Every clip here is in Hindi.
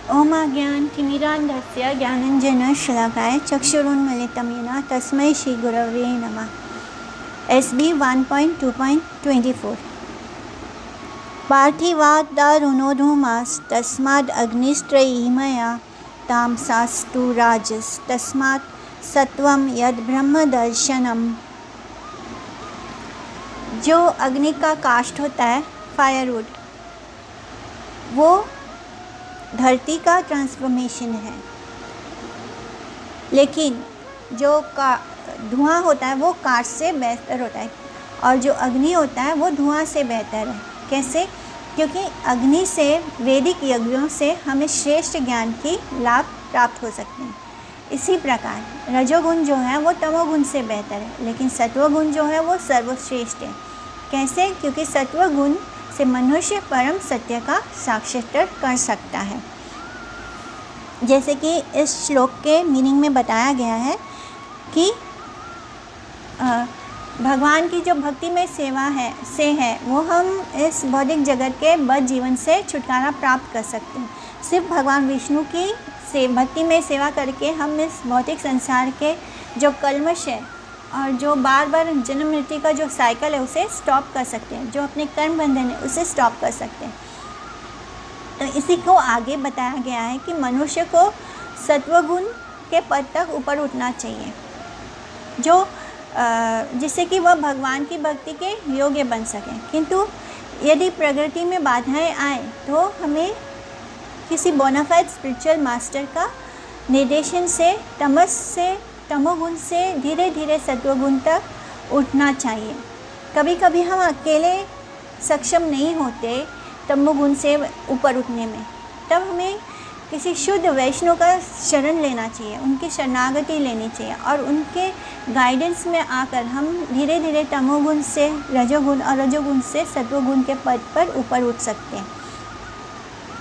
ओम अज्ञानतिमिरान्धस्य ज्ञानाञ्जनशलाकाय चक्षुरुन्मीलितं येन तस्मै श्रीगुरवे नमः। SB 1.2.24 पार्थिवादारुणोधूमास्तस्माद् अग्निस्त्रयीमया तामसास्तु राजस्तस्मात् सत्वं यद्ब्रह्मदर्शनम। जो अग्नि का काष्ठ होता है, फायरवुड, वो धरती का ट्रांसफॉर्मेशन है, लेकिन जो का धुआं होता है वो काष्ठ से बेहतर होता है, और जो अग्नि होता है वो धुआं से बेहतर है। कैसे? क्योंकि अग्नि से, वैदिक यज्ञों से हमें श्रेष्ठ ज्ञान की लाभ प्राप्त हो सकते हैं। इसी प्रकार रजोगुण जो है वो तमोगुण से बेहतर है, लेकिन सत्वगुण जो है वो सर्वश्रेष्ठ है। कैसे? क्योंकि सत्वगुण से मनुष्य परम सत्य का साक्षात्कार कर सकता है। जैसे कि इस श्लोक के मीनिंग में बताया गया है कि भगवान की जो भक्ति में सेवा है वो हम इस भौतिक जगत के बद्ध जीवन से छुटकारा प्राप्त कर सकते हैं। सिर्फ भगवान विष्णु की भक्ति में सेवा करके हम इस भौतिक संसार के जो कल्मश है और जो बार बार जन्म मृत्यु का जो साइकिल है उसे स्टॉप कर सकते हैं, जो अपने कर्म बंधन है उसे स्टॉप कर सकते हैं। तो इसी को आगे बताया गया है कि मनुष्य को सत्वगुण के पद तक ऊपर उठना चाहिए, जो जिससे कि वह भगवान की भक्ति के योग्य बन सकें। किंतु यदि प्रकृति में बाधाएं आए तो हमें किसी बोनाफाइड स्पिरिचुअल मास्टर का निर्देशन से तमोगुण से धीरे धीरे सत्वगुण तक उठना चाहिए। कभी कभी हम अकेले सक्षम नहीं होते तमोगुण से ऊपर उठने में, तब हमें किसी शुद्ध वैष्णव का शरण लेना चाहिए, उनकी शरणागति लेनी चाहिए, और उनके गाइडेंस में आकर हम धीरे धीरे तमोगुण से रजोगुण और रजोगुण से सत्वगुण के पद पर ऊपर उठ सकते हैं।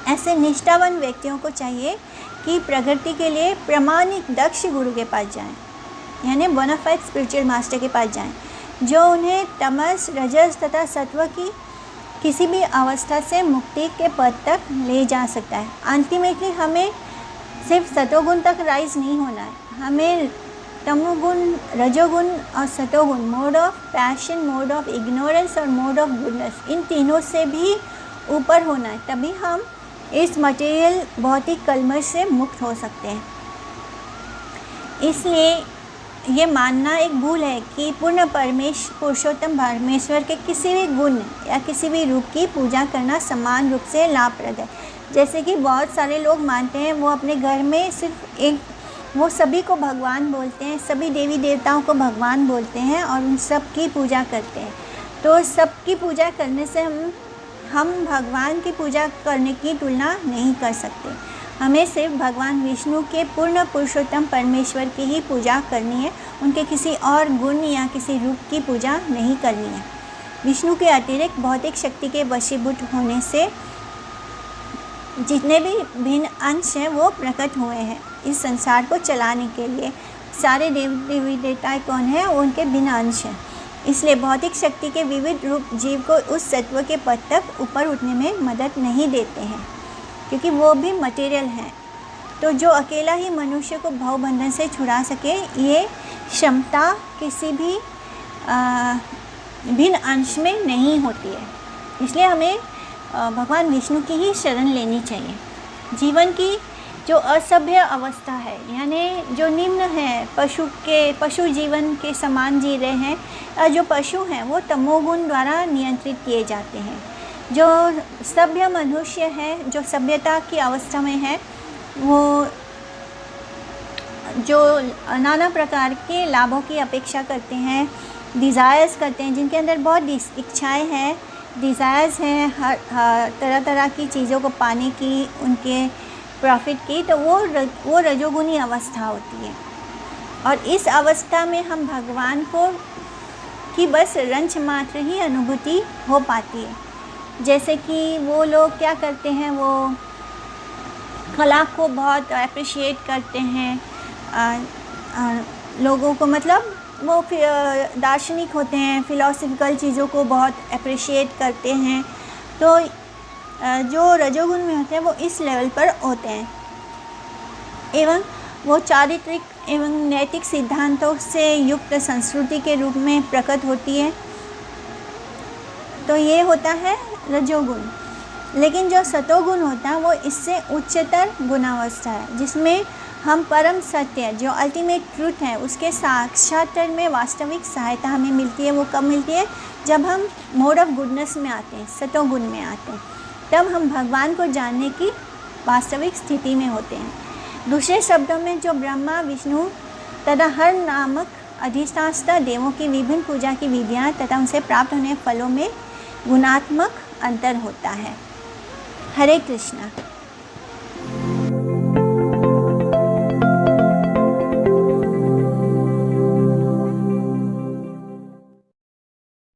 ऐसे निष्ठावान व्यक्तियों को चाहिए कि प्रगति के लिए प्रमाणिक दक्ष गुरु के पास जाएं, यानी बोनाफाइड स्पिरिचुअल मास्टर के पास जाएं, जो उन्हें तमस, रजस तथा सत्व की किसी भी अवस्था से मुक्ति के पद तक ले जा सकता है। अल्टीमेटली हमें सिर्फ सतोगुण तक राइज नहीं होना है, हमें तमोगुण, रजोगुण और सतोगुण, mode of passion, mode of ignorance और मोड ऑफ गुडनेस, इन तीनों से भी ऊपर होना है। तभी हम इस मटेरियल भौतिक कलमश से मुक्त हो सकते हैं। इसलिए ये मानना एक भूल है कि पूर्ण पुरुषोत्तम परमेश्वर के किसी भी गुण या किसी भी रूप की पूजा करना समान रूप से लाभप्रद है। जैसे कि बहुत सारे लोग मानते हैं, वो अपने घर में सिर्फ वो सभी को भगवान बोलते हैं, सभी देवी देवताओं को भगवान बोलते हैं और उन सब की पूजा करते हैं। तो सबकी पूजा करने से हम भगवान की पूजा करने की तुलना नहीं कर सकते। हमें सिर्फ भगवान विष्णु के पूर्ण पुरुषोत्तम परमेश्वर की ही पूजा करनी है, उनके किसी और गुण या किसी रूप की पूजा नहीं करनी है। विष्णु के अतिरिक्त भौतिक शक्ति के वशीभूत होने से जितने भी भिन्न अंश हैं वो प्रकट हुए हैं इस संसार को चलाने के लिए। सारे देवी देवता कौन है? उनके भिन्न अंश हैं। इसलिए भौतिक शक्ति के विविध रूप जीव को उस सत्व के पद तक ऊपर उठने में मदद नहीं देते हैं, क्योंकि वो भी मटेरियल हैं। तो जो अकेला ही मनुष्य को भवबंधन से छुड़ा सके, ये क्षमता किसी भी भिन्न अंश में नहीं होती है। इसलिए हमें भगवान विष्णु की ही शरण लेनी चाहिए। जीवन की जो असभ्य अवस्था है, यानी जो निम्न है, पशु जीवन के समान जी रहे हैं, जो पशु हैं वो तमोगुण द्वारा नियंत्रित किए जाते हैं। जो सभ्य मनुष्य है, जो सभ्यता की अवस्था में है, वो जो नाना प्रकार के लाभों की अपेक्षा करते हैं, डिज़ायर्स करते हैं, जिनके अंदर बहुत इच्छाएं हैं, डिज़ायर्स हैं हर तरह तरह की चीज़ों को पाने की, उनके प्रॉफिट की, तो वो रजोगुनी अवस्था होती है। और इस अवस्था में हम भगवान की बस रंच मात्र ही अनुभूति हो पाती है। जैसे कि वो लोग क्या करते हैं, वो कला को बहुत अप्रिशिएट करते हैं, लोगों को, मतलब वो दार्शनिक होते हैं, फ़िलोसफिकल चीज़ों को बहुत अप्रिशिएट करते हैं। तो जो रजोगुण में होते हैं वो इस लेवल पर होते हैं एवं वो चारित्रिक एवं नैतिक सिद्धांतों से युक्त संस्कृति के रूप में प्रकट होती है। तो ये होता है रजोगुण। लेकिन जो सतोगुण होता है वो इससे उच्चतर गुणावस्था है, जिसमें हम परम सत्य जो अल्टीमेट ट्रूथ है उसके साक्षात्कार में वास्तविक सहायता हमें मिलती है। वो कब मिलती है? जब हम मोड ऑफ गुडनेस में आते हैं, सतोगुण में आते हैं, तब हम भगवान को जानने की वास्तविक स्थिति में होते हैं। दूसरे शब्दों में जो ब्रह्मा, विष्णु तथा हर नामक अधिष्ठाता देवों की विभिन्न पूजा की विधियाँ तथा उनसे प्राप्त होने फलों में गुणात्मक अंतर होता है। हरे कृष्णा।